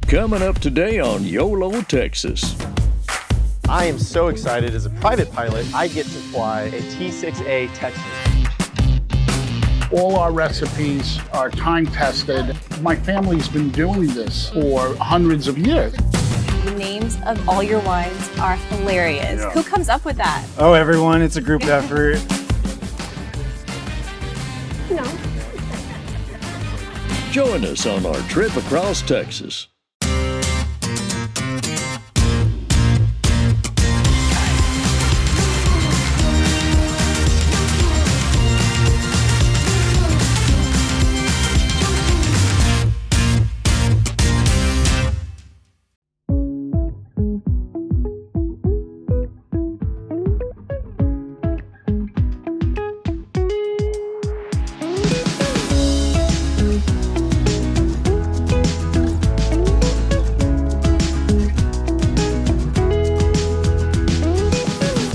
Coming up today on YOLO, Texas. I am so excited. As a private pilot, I get to fly a T6A Texan. All our recipes are time tested. My family's been doing this for hundreds of years. The names of all your wines are hilarious. Yeah. Who comes up with that? Oh, everyone, it's a group effort. No. Join us on our trip across Texas.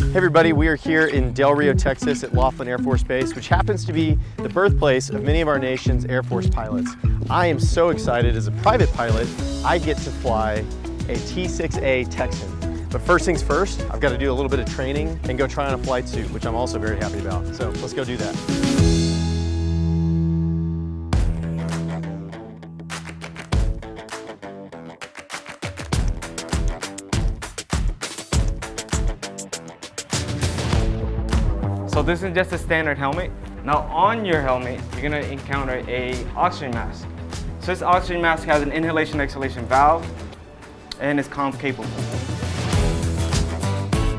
Hey everybody, we are here in Del Rio, Texas at Laughlin Air Force Base, which happens to be the birthplace of many of our nation's Air Force pilots. I am so excited. As a private pilot, I get to fly a T6A Texan. But first things first, I've got to do a little bit of training and go try on a flight suit, which I'm also very happy about. So let's go do that. So this is just a standard helmet. Now on your helmet, you're gonna encounter a oxygen mask. So this oxygen mask has an inhalation-exhalation valve and is comms capable.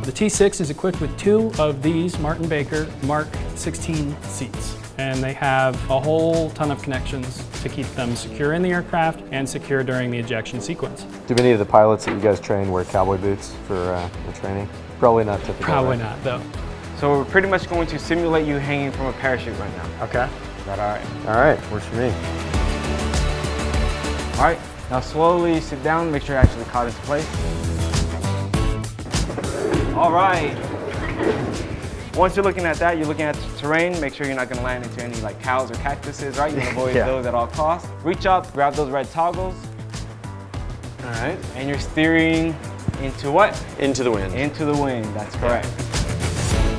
The T6 is equipped with 2 of these Martin Baker Mark 16 seats. And they have a whole ton of connections to keep them secure in the aircraft and secure during the ejection sequence. Do many of the pilots that you guys train wear cowboy boots for the training? Probably not typical. Probably right? not, though. So we're pretty much going to simulate you hanging from a parachute right now. Okay. Is that all right? All right, works for me. All right, now slowly sit down, make sure you're actually caught into place. All right. Once you're looking at that, you're looking at the terrain, make sure you're not gonna land into any like cows or cactuses, right? You wanna avoid those at all costs. Reach up, grab those red toggles. All right. And you're steering into what? Into the wind. Into the wind, that's correct. Yeah.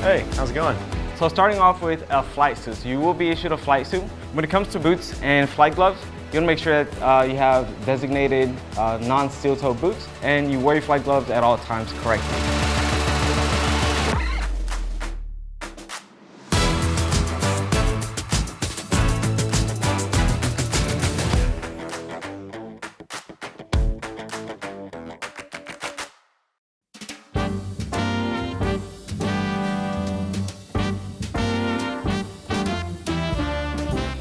Hey, how's it going? So starting off with a flight suit. So you will be issued a flight suit. When it comes to boots and flight gloves, you wanna make sure that you have designated non-steel toe boots and you wear your flight gloves at all times correctly.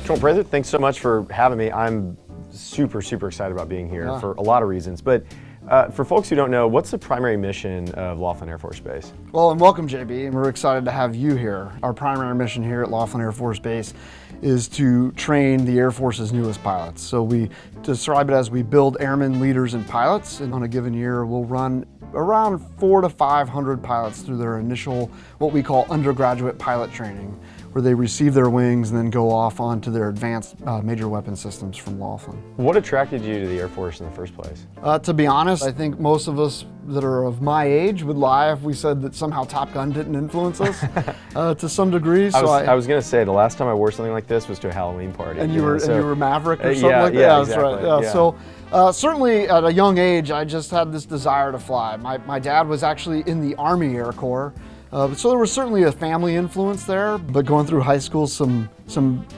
Colonel Prather, thanks so much for having me. I'm super excited about being here for a lot of reasons. But for folks who don't know, what's the primary mission of Laughlin Air Force Base? Well, and welcome, JB, and we're excited to have you here. Our primary mission here at Laughlin Air Force Base is to train the Air Force's newest pilots. So we describe it as we build airmen, leaders, and pilots, and on a given year, we'll run around 400 to 500 pilots through their initial, what we call undergraduate pilot training, where they receive their wings and then go off onto their advanced major weapon systems from Laughlin. What attracted you to the Air Force in the first place? To be honest, I think most of us that are of my age would lie if we said that somehow Top Gun didn't influence us to some degree. So I was going to say, the last time I wore something like this was to a Halloween party. And you were Maverick or something like that? Yeah, that's exactly. right. Yeah. So certainly at a young age, I just had this desire to fly. My dad was actually in the Army Air Corps. So there was certainly a family influence there, but going through high school, some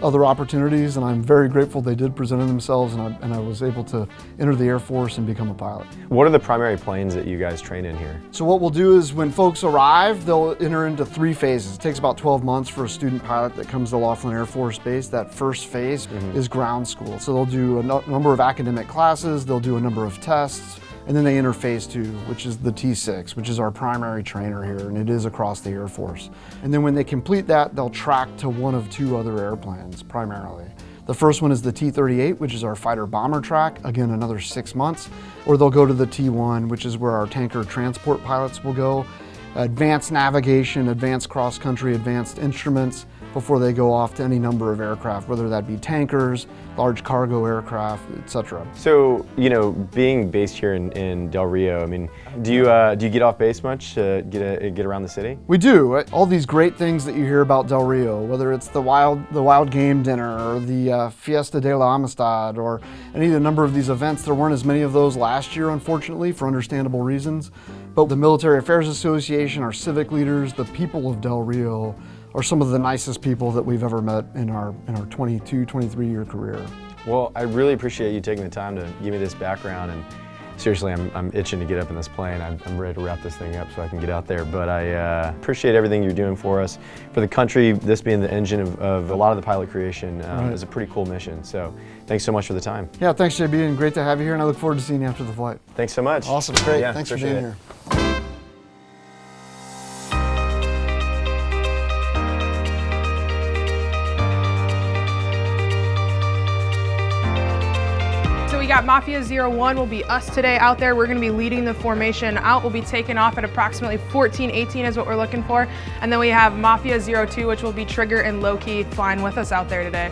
other opportunities, and I'm very grateful they did present themselves, and I was able to enter the Air Force and become a pilot. What are the primary planes that you guys train in here? So what we'll do is when folks arrive, they'll enter into 3 phases. It takes about 12 months for a student pilot that comes to Laughlin Air Force Base. That first phase is ground school. So they'll do a number of academic classes, they'll do a number of tests, and then they enter phase 2, which is the T6, which is our primary trainer here, and it is across the Air Force. And then when they complete that, they'll track to one of 2 other airplanes, primarily. The first one is the T-38, which is our fighter bomber track, again, another 6 months. Or they'll go to the T-1, which is where our tanker transport pilots will go. Advanced navigation, advanced cross-country, advanced instruments. before they go off to any number of aircraft, whether that be tankers, large cargo aircraft, etc. So, you know, being based here in Del Rio, I mean, do you get off base much to get around the city? We do. All these great things that you hear about Del Rio, whether it's the wild game dinner or the Fiesta de la Amistad or any of the number of these events. There weren't as many of those last year, unfortunately, for understandable reasons. But the Military Affairs Association, our civic leaders, the people of Del Rio are some of the nicest people that we've ever met in our 22, 23-year career. Well, I really appreciate you taking the time to give me this background, and seriously, I'm itching to get up in this plane. I'm ready to wrap this thing up so I can get out there, but I appreciate everything you're doing for us. For the country, this being the engine of a lot of the pilot creation is a pretty cool mission, so thanks so much for the time. Yeah, thanks JB, and great to have you here, and I look forward to seeing you after the flight. Thanks so much. Awesome, great, Yeah, thanks for appreciate being it. here. We got Mafia 01 will be us today out there. We're going to be leading the formation out. We'll be taking off at approximately 14:18 is what we're looking for. And then we have Mafia 02, which will be Trigger and Low-Key flying with us out there today.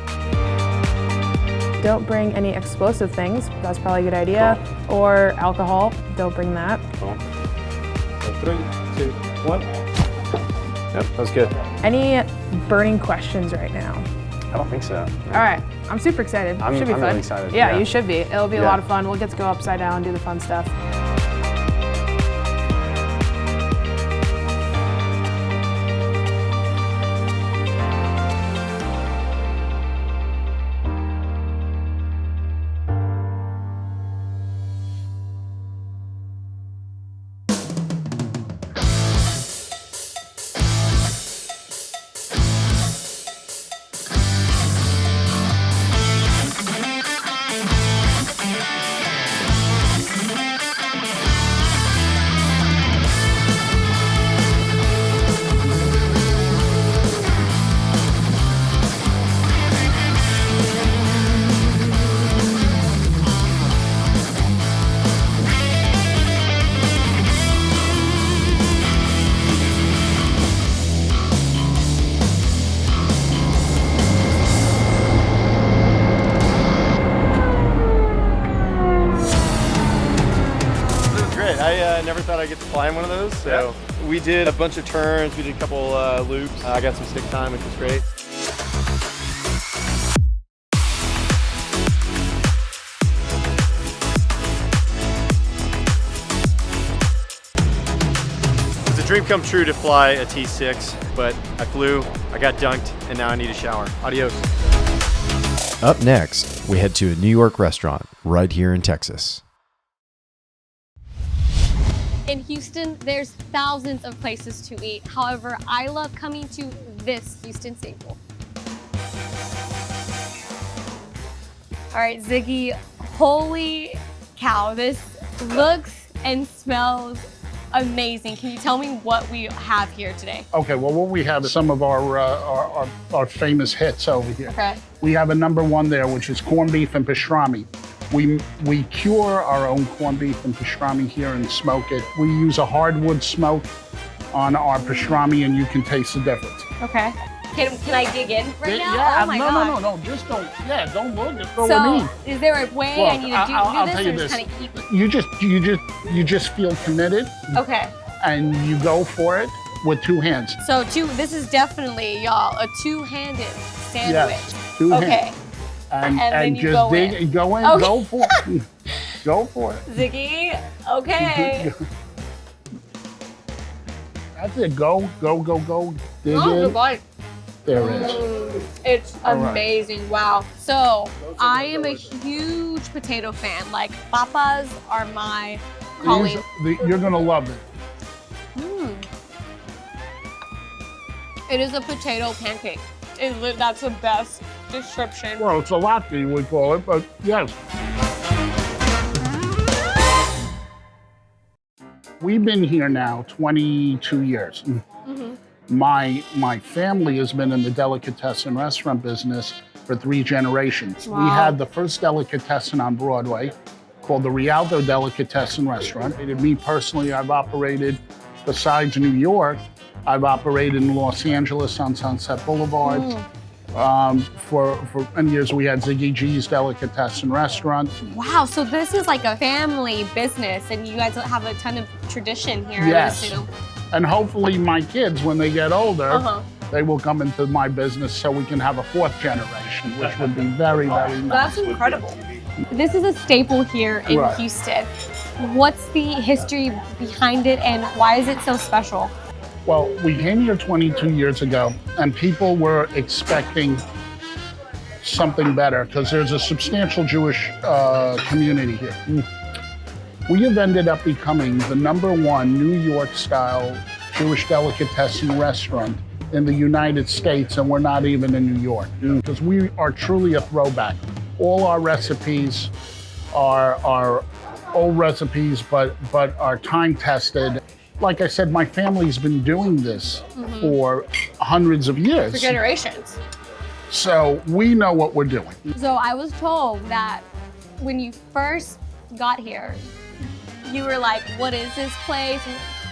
Don't bring any explosive things. That's probably a good idea. Cool. Or alcohol. Don't bring that. Cool. So 3, 2, 1. Yep, that was good. Any burning questions right now? I don't think so. All right, I'm super excited. Should be fun. Really excited. Yeah, you should be. It'll be a lot of fun. We'll get to go upside down and do the fun stuff. I never thought I'd get to fly in one of those, so we did a bunch of turns, we did a couple loops. I got some stick time, which was great. It's a dream come true to fly a T6, but I flew, I got dunked, and now I need a shower. Adios. Up next, we head to a New York restaurant right here in Texas. In Houston, there's thousands of places to eat. However, I love coming to this Houston staple. All right, Ziggy, holy cow, this looks and smells amazing. Can you tell me what we have here today? Okay, well, what we have is some of our famous hits over here. Okay. We have a #1 there, which is corned beef and pastrami. We cure our own corned beef and pastrami here and smoke it. We use a hardwood smoke on our pastrami, and you can taste the difference. Okay. Can I dig in right now? Yeah, oh my God. no, just don't. Yeah, don't look. Just throw so, it in. is there a way Look, I need to I'll do tell this, you or this. just kind of keep? You just feel committed, Okay. and you go for it with 2 hands. So this is definitely, y'all, a two-handed sandwich. Yes, 2 hands. Okay. And then you just go dig, in. go in, Okay. go for it. Go for it. Ziggy, okay. That's it. Go. Dig Oh, in. good bite. There it is. It's All right. amazing. Wow. So I am a huge potato fan. Like, papas are my calling. You're gonna love it. It is a potato pancake. That's the best description. Well, it's a latte, we call it, but yes. We've been here now 22 years. My family has been in the delicatessen restaurant business for 3 generations. Wow. We had the first delicatessen on Broadway called the Rialto Delicatessen Restaurant. And me personally, I've operated, besides New York, I've operated in Los Angeles on Sunset Boulevard. For many years, we had Ziggys Delicatessen restaurant. Wow, so this is like a family business, and you guys have a ton of tradition here, Yes. I would assume. And hopefully my kids, when they get older, they will come into my business so we can have a fourth generation, which would be very, very nice. That's incredible. This is a staple here in Houston. What's the history behind it, and why is it so special? Well, we came here 22 years ago, and people were expecting something better because there's a substantial Jewish community here. We have ended up becoming the #1 New York-style Jewish delicatessen restaurant in the United States, and we're not even in New York, because we are truly a throwback. All our recipes are old recipes, but are time-tested. Like I said, my family's been doing this for hundreds of years. For generations. So we know what we're doing. So I was told that when you first got here, you were like, what is this place?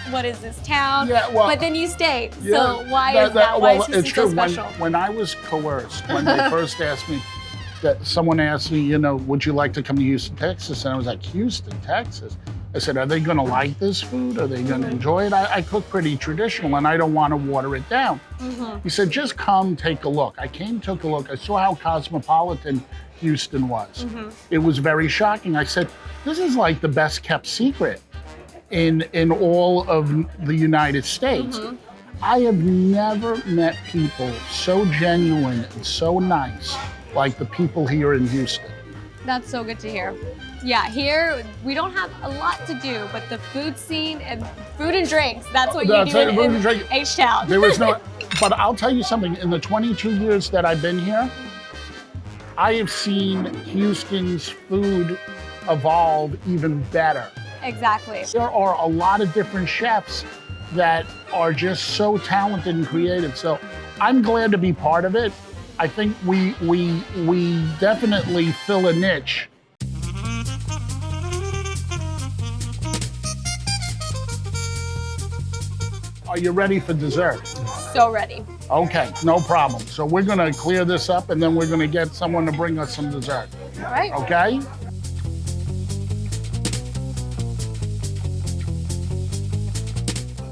What is this town? Yeah, well, but then you stayed. Yeah, so why is that? Why is it's Houston so true. special? When I was coerced, when they first asked me, someone asked me, you know, would you like to come to Houston, Texas? And I was like, Houston, Texas? I said, are they going to like this food? Are they going to enjoy it? I cook pretty traditional, and I don't want to water it down. He said, just come take a look. I came, took a look. I saw how cosmopolitan Houston was. It was very shocking. I said, this is like the best kept secret in all of the United States. I have never met people so genuine and so nice like the people here in Houston. That's so good to hear. Yeah, here we don't have a lot to do, but the food scene and food and drinks, that's what you do in H-Town. There was no, but I'll tell you something, in the 22 years that I've been here, I have seen Houston's food evolve even better. Exactly. There are a lot of different chefs that are just so talented and creative. So I'm glad to be part of it. I think we definitely fill a niche. Are you ready for dessert? So ready. Okay, no problem. So we're gonna clear this up, and then we're gonna get someone to bring us some dessert. All right. Okay?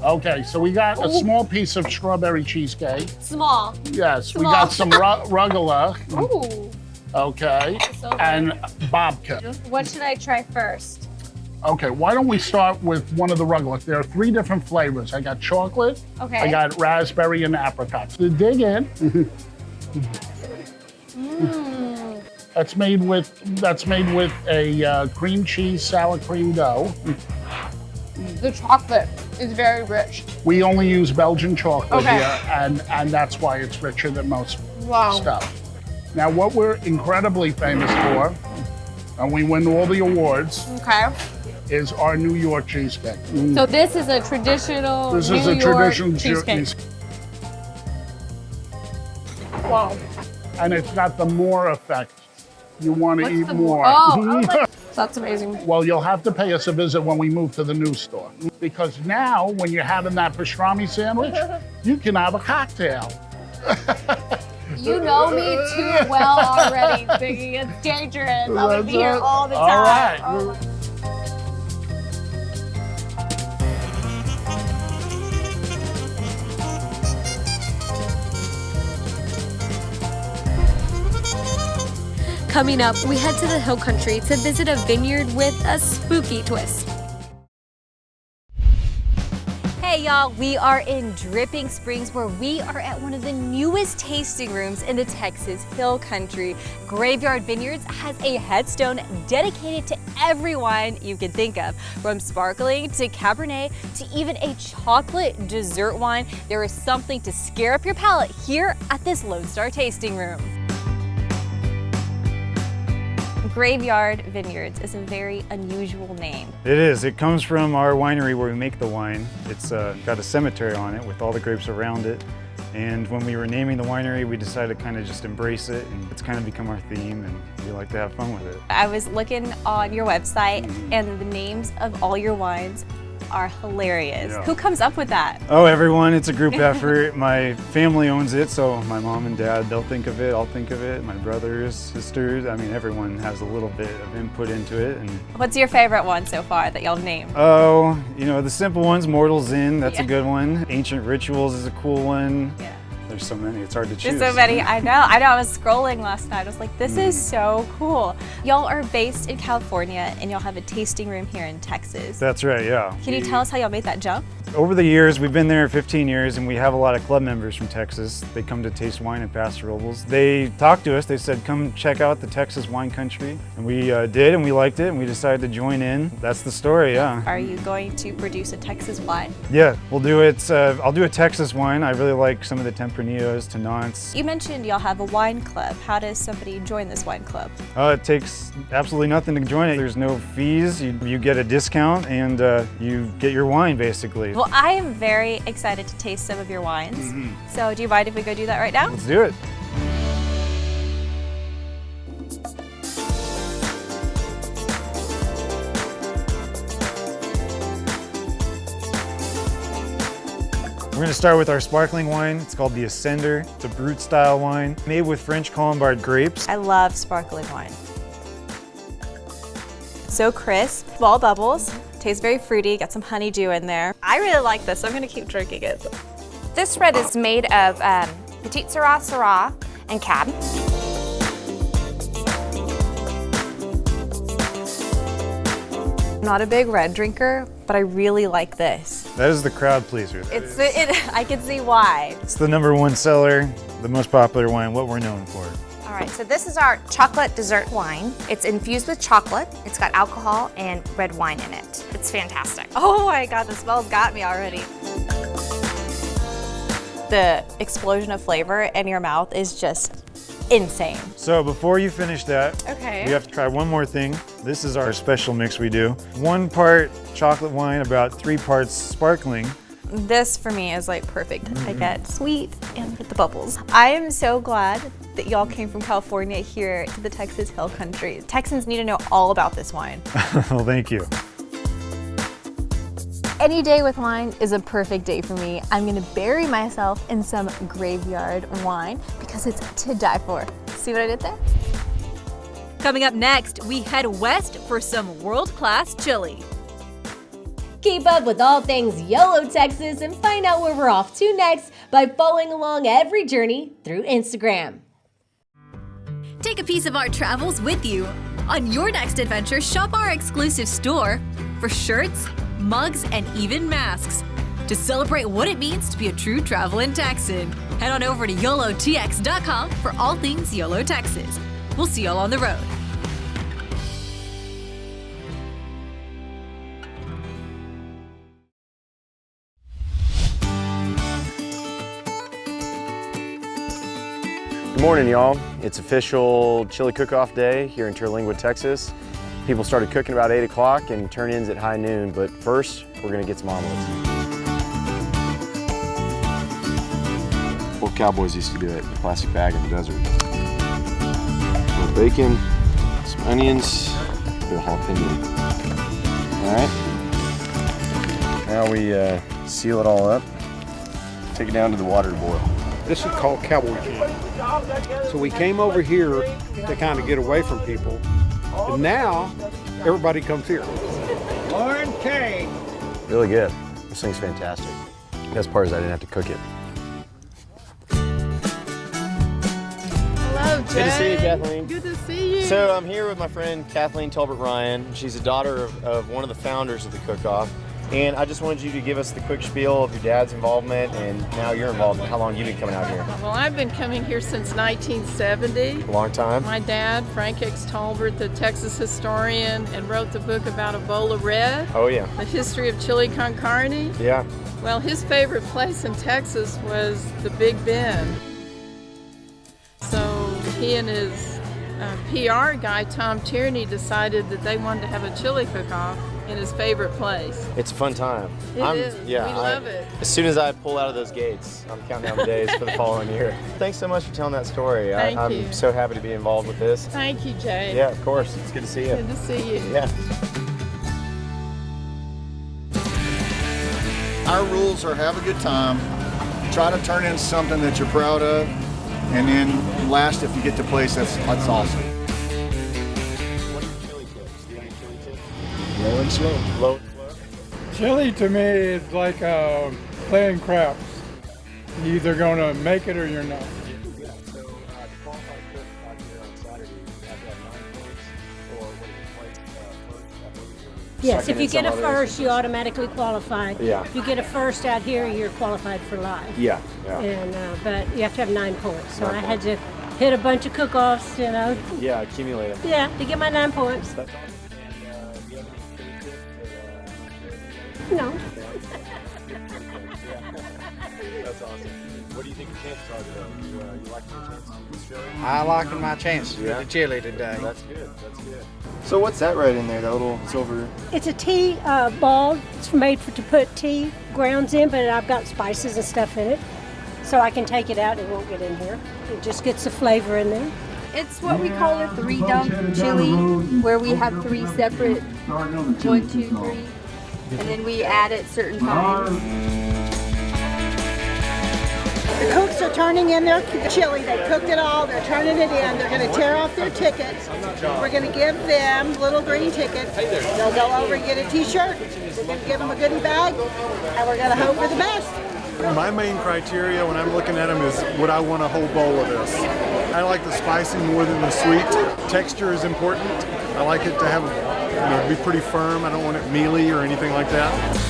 Okay, so we got a small piece of strawberry cheesecake. Small. Yes, we got some rugelach. Ooh. Okay, So and babka. What should I try first? Okay, why don't we start with one of the rugelach? There are 3 different flavors. I got chocolate, Okay. I got raspberry, and apricot. So dig in. That's made with a cream cheese sour cream dough. The chocolate is very rich. We only use Belgian chocolate Okay. here, and that's why it's richer than most Wow. stuff. Now, what we're incredibly famous for, and we win all the awards, Okay. is our New York cheesecake. So this is a traditional This New is a York traditional cheesecake. Wow. And it's got the more effect. You want to eat more. Oh, that's amazing. Well, you'll have to pay us a visit when we move to the new store. Because now, when you're having that pastrami sandwich, you can have a cocktail. You know me too well already, Ziggy. It's dangerous. I'm gonna be here all the time. All right. Oh. Coming up, we head to the Hill Country to visit a vineyard with a spooky twist. Hey y'all, we are in Dripping Springs where we are at one of the newest tasting rooms in the Texas Hill Country. Graveyard Vineyards has a headstone dedicated to every wine you can think of. From sparkling to Cabernet to even a chocolate dessert wine, there is something to scare up your palate here at this Lone Star tasting room. Graveyard Vineyards is a very unusual name. It is. It comes from our winery where we make the wine. It's got a cemetery on it with all the grapes around it. And when we were naming the winery, we decided to kind of just embrace it, and it's kind of become our theme, and we like to have fun with it. I was looking on your website, and the names of all your wines are hilarious. Yeah. Who comes up with that? Oh, everyone, it's a group effort. My family owns it, so my mom and dad, they'll think of it, I'll think of it, my brothers, sisters, I mean, everyone has a little bit of input into it. And What's your favorite one so far that y'all named? oh, you know, the simple ones, Mortal's Inn, that's a good one. Ancient Rituals is a cool one. Yeah. There's so many, it's hard to choose. There's so many, I know. I was scrolling last night. I was like, this is so cool. Y'all are based in California and y'all have a tasting room here in Texas. That's right, yeah. Can you tell us how y'all made that jump? Over the years, we've been there 15 years and we have a lot of club members from Texas. They come to taste wine and Paso Robles. They talked to us, they said, come check out the Texas wine country. And we did, and we liked it, and we decided to join in. That's the story, yeah. Are you going to produce a Texas wine? Yeah, we'll do it. I'll do a Texas wine. I really like some of the Tempranillos, Tenants. You mentioned y'all have a wine club. How does somebody join this wine club? It takes absolutely nothing to join it. There's no fees. You get a discount and you get your wine, basically. Well, I am very excited to taste some of your wines. So do you mind if we go do that right now? Let's do it. We're going to start with our sparkling wine. It's called the Ascender. It's a brut style wine made with French Colombard grapes. I love sparkling wine. So crisp, small bubbles, tastes very fruity, got some honeydew in there. I really like this, so I'm gonna keep drinking it. This red is made of Petite Syrah, and Cab. I'm not a big red drinker, but I really like this. That is the crowd pleaser. I can see why. It's the #1 seller, the most popular wine, what we're known for. All right, so this is our chocolate dessert wine. It's infused with chocolate. It's got alcohol and red wine in it. It's fantastic. Oh my God, the smell's got me already. The explosion of flavor in your mouth is just insane. So before you finish that, okay, we have to try one more thing. This is our special mix we do. 1 part chocolate wine, about 3 parts sparkling. This for me is like perfect. I get sweet and with the bubbles. I am so glad that y'all came from California here to the Texas Hill Country. Texans need to know all about this wine. Well, thank you. Any day with wine is a perfect day for me. I'm gonna bury myself in some graveyard wine because it's to die for. See what I did there? Coming up next, we head west for some world-class chili. Keep up with all things YOLO Texas and find out where we're off to next by following along every journey through Instagram. Take a piece of our travels with you. On your next adventure, shop our exclusive store for shirts, mugs, and even masks to celebrate what it means to be a true traveling Texan. Head on over to YOLOTX.com for all things YOLO Texas. We'll see y'all on the road. Good morning, y'all. It's official chili cook-off day here in Terlingua, Texas. People started cooking about 8 o'clock and turn-ins at high noon, but first, we're gonna get some omelets. Old cowboys used to do it in a plastic bag in the desert. A little bacon, some onions, a bit of jalapeno. All right. Now we seal it all up, take it down to the water to boil. This is called cowboy camp. So we came over here to kind of get away from people, and now everybody comes here. Lauren K. Really good. This thing's fantastic. The best part is I didn't have to cook it. Hello, Jay. Good to see you, Kathleen. Good to see you. So I'm here with my friend Kathleen Talbert Ryan. She's a daughter of one of the founders of the Cookoff. And I just wanted you to give us the quick spiel of your dad's involvement and now your involvement. How long have you been coming out here? Well, I've been coming here since 1970. A long time. My dad, Frank X. Talbert, the Texas historian, and wrote the book about Ebola Red. Oh, yeah. The history of chili con carne. Yeah. Well, his favorite place in Texas was the Big Bend. So he and his PR guy, Tom Tierney, decided that they wanted to have a chili cook-off in his favorite place. It's a fun time. It is. Yeah, we love it. As soon as I pull out of those gates, I'm counting down the days for the following year. Thanks so much for telling that story. Thank you. I'm so happy to be involved with this. Thank you, Jay. Yeah, of course. It's good to see you. Good to see you. Yeah. Our rules are have a good time, try to turn in something that you're proud of, and then last, if you get to place, that's awesome. Low and slow. Low. Chili to me is like playing craps. You're either going to make it or you're not. Yes, if you get a first, you automatically qualify. Yeah. If you get a first out here, you're qualified for live. Yeah. And but you have to have 9 points. So 9 I had to hit a bunch of cook-offs, you know. Yeah, accumulate them. Yeah, to get my 9 points. No. That's awesome. What do you think your chances are today? You liking your chances with chili? I liking my chances with the chili today. That's good. So what's that right in there, that little silver? It's a tea ball. It's made to put tea grounds in, but I've got spices and stuff in it. So I can take it out and it won't get in here. It just gets the flavor in there. It's what we call a 3-dump chili, where we have 3 separate, 1, 2, 3, and then we add at certain times. The cooks are turning in their chili. They cooked it all. They're turning it in. They're going to tear off their tickets. We're going to give them little green tickets. They'll go over and get a t-shirt. We're going to give them a goodie bag, and we're going to hope for the best. My main criteria when I'm looking at them is would I want a whole bowl of this? I like the spicy more than the sweet. Texture is important. I like it to have, be pretty firm. I don't want it mealy or anything like that.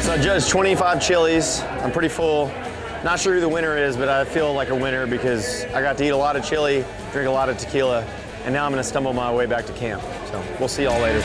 So I judged 25 chilies. I'm pretty full. Not sure who the winner is, but I feel like a winner because I got to eat a lot of chili, drink a lot of tequila, and now I'm going to stumble my way back to camp. So we'll see y'all later.